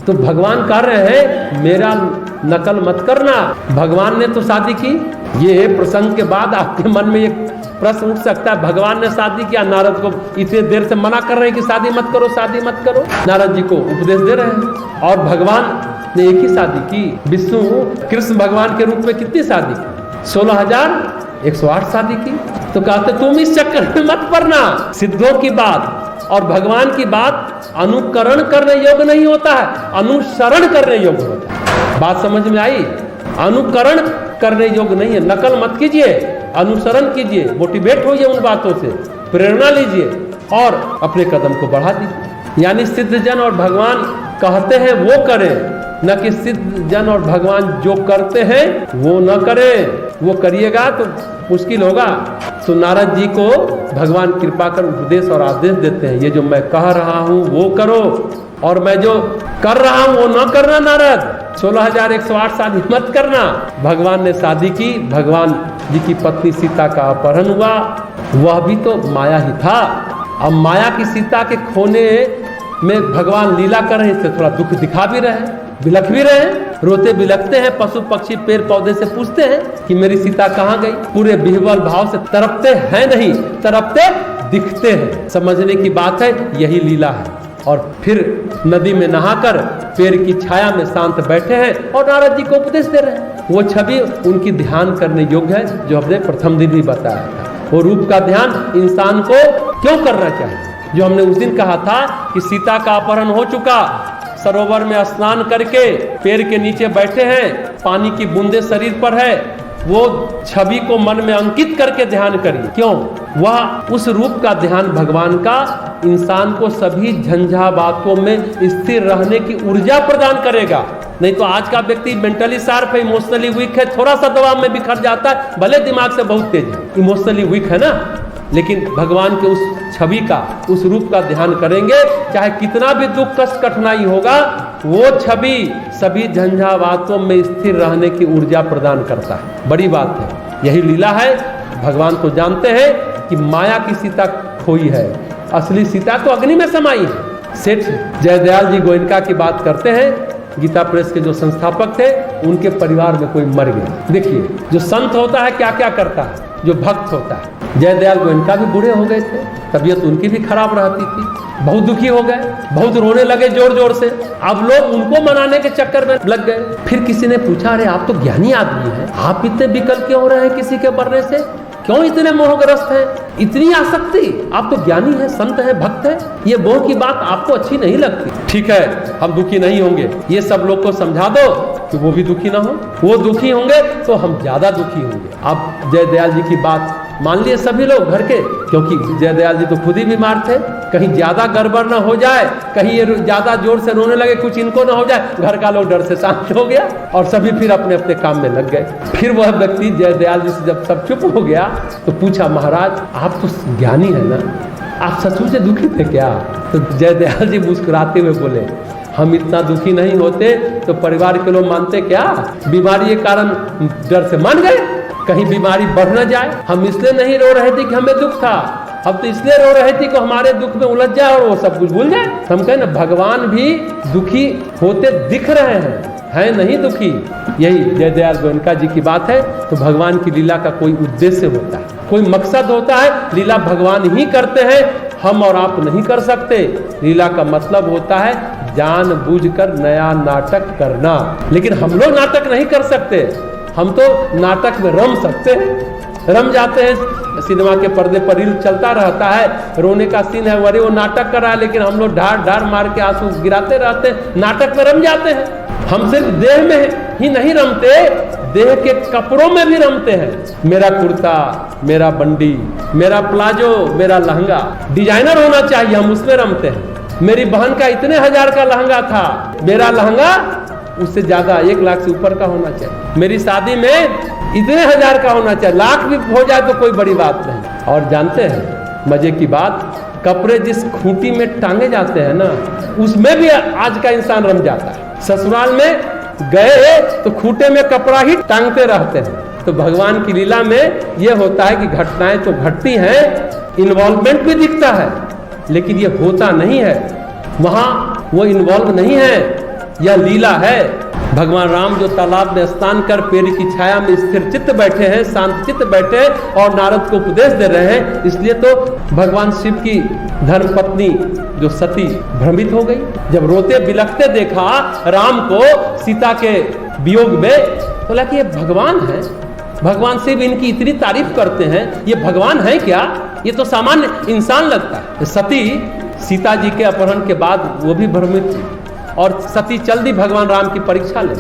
तो भगवान कह रहे हैं मेरा नकल मत करना। भगवान ने तो शादी की। ये प्रसंग के बाद आपके मन में एक प्रश्न उठ सकता है, भगवान ने शादी किया, नारद को इतने देर से मना कर रहे हैं कि शादी मत करो, शादी मत करो। नारद जी को उपदेश दे रहे हैं। और भगवान ने एक ही शादी की। विष्णु कृष्ण भगवान के रूप में कितनी शादी की? 16,108 शादी की। तो कहते तुम इस चक्कर में मत पड़ना। सिद्धों की बात और भगवान की बात अनुकरण करने योग्य नहीं होता है, अनुसरण करने योग्य होता है। बात समझ में आई? अनुकरण करने योग्य नहीं है। नकल मत कीजिए, अनुसरण कीजिए, मोटिवेट होइए उन बातों से, प्रेरणा लीजिए और अपने कदम को बढ़ा दीजिए। यानी सिद्ध जन और भगवान कहते हैं वो करें, न कि सिद्ध जन और भगवान जो करते हैं वो न करें। वो करिएगा तो मुश्किल होगा। तो नारद जी को भगवान कृपा कर उपदेश और आदेश देते हैं, ये जो मैं कह रहा हूँ वो करो और मैं जो कर रहा हूँ वो न करना। नारद 16,108 शादी मत करना। भगवान ने शादी की, भगवान जी की पत्नी सीता का अपहरण हुआ, वह भी तो माया ही था। अब माया की सीता के खोने में भगवान लीला कर रहे थे, थोड़ा दुख दिखा भी रहे, बिलख भी रहे, रोते बिलखते हैं। पशु पक्षी पेड़ पौधे से पूछते हैं कि मेरी सीता कहाँ गई। पूरे विह्वल भाव से तड़पते हैं नहीं, तड़पते दिखते हैं। समझने की बात है, यही लीला है। और फिर नदी में नहाकर पेड़ की छाया में शांत बैठे हैं और नारद जी को उपदेश दे रहे हैं। वो छवि उनकी ध्यान करने योग्य है, जो हमने प्रथम दिन भी बताया था। वो रूप का ध्यान इंसान को क्यों करना चाहिए, जो हमने उस दिन कहा था कि सीता का अपहरण हो चुका, सरोवर में स्नान करके पेड़ के नीचे बैठे हैं, पानी की बूंदे शरीर पर है। वो छवि को मन में अंकित करके ध्यान करिए। क्यों? वह उस रूप का ध्यान भगवान का इंसान को सभी झंझावातों में स्थिर रहने की ऊर्जा प्रदान करेगा। नहीं तो आज का व्यक्ति मेंटली शार्प है, इमोशनली वीक है, थोड़ा सा दबाव में बिखर जाता है, भले दिमाग से बहुत तेज है, इमोशनली वीक है ना। लेकिन भगवान के उस छवि का, उस रूप का ध्यान करेंगे, चाहे कितना भी दुख कष्ट कठिनाई होगा, वो छवि सभी झंझावातों में स्थिर रहने की ऊर्जा प्रदान करता है। बड़ी बात है, यही लीला है। भगवान तो जानते हैं कि माया की सीता खोई है, असली सीता तो अग्नि में समाई है। सेठ जयदयाल जी गोयनका की बात करते हैं, गीता प्रेस के जो संस्थापक थे, उनके परिवार में कोई मर गया। देखिए, जो संत होता है क्या क्या करता है, जो भक्त होता है। जयदयाल गोयनका भी बूढ़े हो गए थे, तबीयत उनकी भी खराब रहती थी, बहुत दुखी हो गए, बहुत रोने लगे जोर जोर से। अब लोग उनको मनाने के चक्कर में लग गए। फिर किसी ने पूछा, अरे आप तो ज्ञानी आदमी हैं, आप इतने विकल क्यों हो रहे हैं किसी के मरने से, क्यों इतने मोहग्रस्त हैं, इतनी आसक्ति? आप तो ज्ञानी हैं, संत हैं, भक्त हैं, ये मोह की बात आपको अच्छी नहीं लगती। ठीक है, हम दुखी नहीं होंगे, ये सब लोग को समझा दो कि वो भी दुखी ना हो। वो दुखी होंगे तो हम ज्यादा दुखी होंगे। अब जयदयाल जी की बात मान लिए सभी लोग घर के, क्योंकि जयदयाल जी तो खुद ही बीमार थे, कहीं ज्यादा गड़बड़ ना हो जाए, कहीं ये ज्यादा जोर से रोने लगे, कुछ इनको ना हो जाए। घर का लोग डर से शांत हो गया और सभी फिर अपने अपने काम में लग गए। फिर वह व्यक्ति जयदयाल जी से जब सब चुप हो गया तो पूछा, महाराज आप तो ज्ञानी है ना, आप सचमुच से दुखी थे क्या? तो जयदयाल जी मुस्कुराते हुए बोले, हम इतना दुखी नहीं होते तो परिवार के लोग मानते क्या? बीमारी के कारण डर से मान गए, कहीं बीमारी बढ़ न जाए। हम इसलिए नहीं रो रहे थे कि हमें दुख था, हम तो इसलिए रो रहे थे कि हमारे दुख में उलझ जाए और वो सब कुछ भूल जाए। हम कहें ना, भगवान भी दुखी होते दिख रहे हैं नहीं दुखी। यही जयदयाल गोयनका जी की बात है। तो भगवान की लीला का कोई उद्देश्य होता है, कोई मकसद होता है। लीला भगवान ही करते हैं, हम और आप नहीं कर सकते। लीला का मतलब होता है जानबूझकर नया नाटक करना। लेकिन हम लोग नाटक नहीं कर सकते, हम तो नाटक में रम सकते हैं, रम जाते हैं। सिनेमा के पर्दे पर रील चलता रहता है, रोने का सीन है, वरी वो नाटक कर रहा है, लेकिन हम लोग ढार ढार मार के आंसू गिराते रहते हैं, नाटक में रम जाते हैं। हम सिर्फ देह में ही नहीं रमते, देह के कपड़ों में भी रमते हैं। मेरा कुर्ता, मेरा बंडी, मेरा प्लाजो, मेरा लहंगा डिजाइनर होना चाहिए, हम उसमें रमते हैं। मेरी बहन का इतने हजार का लहंगा था, मेरा लहंगा उससे ज्यादा 1 लाख से ऊपर का होना चाहिए। मेरी शादी में इतने हजार का होना चाहिए, लाख भी हो जाए तो कोई बड़ी बात नहीं। और जानते हैं मजे की बात, कपड़े जिस खूंटी में टांगे जाते हैं ना, उसमें भी आज का इंसान रम जाता है। ससुराल में गए तो खूंटे में कपड़ा ही टांगते रहते हैं। तो भगवान की लीला में यह होता है कि घटनाएं तो घटती हैं, इन्वॉल्वमेंट भी दिखता है, लेकिन ये होता नहीं है, वहां वो इन्वॉल्व नहीं है, यह लीला है। भगवान राम जो तालाब में स्नान कर पेड़ की छाया में स्थिर चित्त बैठे हैं, शांत चित्त बैठे और नारद को उपदेश दे रहे हैं, इसलिए तो भगवान शिव की धर्मपत्नी जो सती भ्रमित हो गई। जब रोते बिलखते देखा राम को सीता के वियोग में, बोला कि ये भगवान है, भगवान शिव इनकी इतनी तारीफ करते हैं, ये भगवान है क्या? ये तो सामान्य इंसान लगता है। सती सीता जी के अपहरण के बाद वो भी भ्रमित थी और सती चल दी भगवान राम की परीक्षा ले।